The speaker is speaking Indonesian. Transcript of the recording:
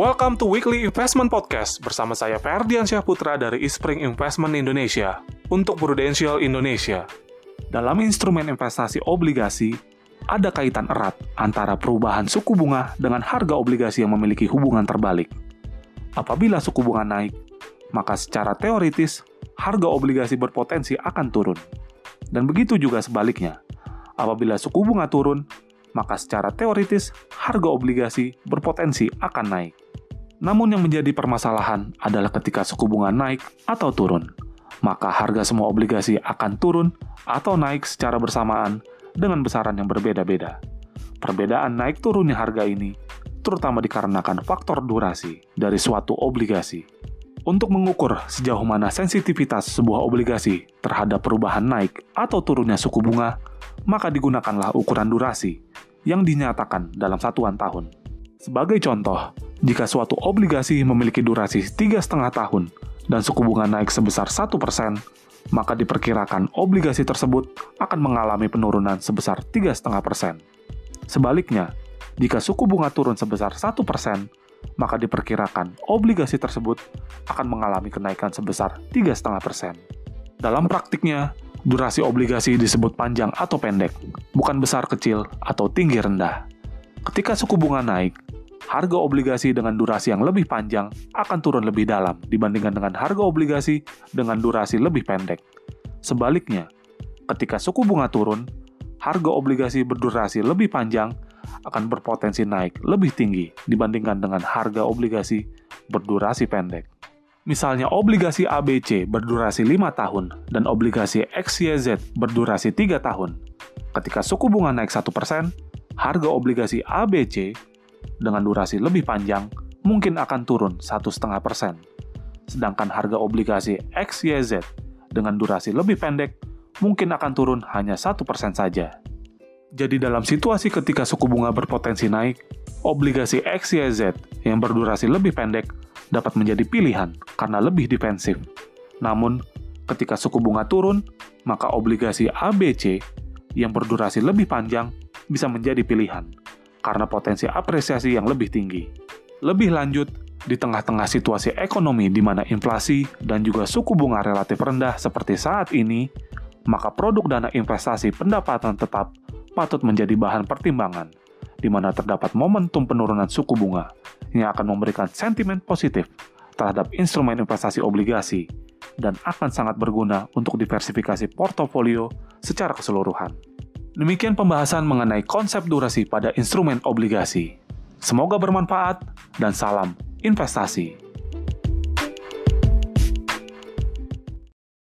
Welcome to Weekly Investment Podcast bersama saya Ferdiansyah Putra dari Eastspring Investment Indonesia untuk Prudential Indonesia. Dalam instrumen investasi obligasi, ada kaitan erat antara perubahan suku bunga dengan harga obligasi yang memiliki hubungan terbalik. Apabila suku bunga naik, maka secara teoritis harga obligasi berpotensi akan turun. Dan begitu juga sebaliknya. Apabila suku bunga turun, maka secara teoritis harga obligasi berpotensi akan naik. Namun yang menjadi permasalahan adalah ketika suku bunga naik atau turun, maka harga semua obligasi akan turun atau naik secara bersamaan dengan besaran yang berbeda-beda. Perbedaan naik turunnya harga ini terutama dikarenakan faktor durasi dari suatu obligasi. Untuk mengukur sejauh mana sensitivitas sebuah obligasi terhadap perubahan naik atau turunnya suku bunga, maka digunakanlah ukuran durasi yang dinyatakan dalam satuan tahun. Sebagai contoh, jika suatu obligasi memiliki durasi 3,5 tahun dan suku bunga naik sebesar 1%, maka diperkirakan obligasi tersebut akan mengalami penurunan sebesar 3,5%. Sebaliknya, jika suku bunga turun sebesar 1%, maka diperkirakan obligasi tersebut akan mengalami kenaikan sebesar 3,5%. Dalam praktiknya, durasi obligasi disebut panjang atau pendek, bukan besar kecil atau tinggi rendah. Ketika suku bunga naik, harga obligasi dengan durasi yang lebih panjang akan turun lebih dalam dibandingkan dengan harga obligasi dengan durasi lebih pendek. Sebaliknya, ketika suku bunga turun, harga obligasi berdurasi lebih panjang akan berpotensi naik lebih tinggi dibandingkan dengan harga obligasi berdurasi pendek. Misalnya obligasi ABC berdurasi 5 tahun dan obligasi XYZ berdurasi 3 tahun. Ketika suku bunga naik 1%, harga obligasi ABC dengan durasi lebih panjang mungkin akan turun 1,5%. Sedangkan harga obligasi XYZ dengan durasi lebih pendek mungkin akan turun hanya 1% saja. Jadi dalam situasi ketika suku bunga berpotensi naik, obligasi XYZ yang berdurasi lebih pendek dapat menjadi pilihan karena lebih defensif. Namun, ketika suku bunga turun, maka obligasi ABC yang berdurasi lebih panjang bisa menjadi pilihan karena potensi apresiasi yang lebih tinggi. Lebih lanjut, di tengah-tengah situasi ekonomi di mana inflasi dan juga suku bunga relatif rendah seperti saat ini, maka produk dana investasi pendapatan tetap patut menjadi bahan pertimbangan, di mana terdapat momentum penurunan suku bunga yang akan memberikan sentimen positif terhadap instrumen investasi obligasi dan akan sangat berguna untuk diversifikasi portofolio secara keseluruhan. Demikian pembahasan mengenai konsep durasi pada instrumen obligasi. Semoga bermanfaat dan salam investasi.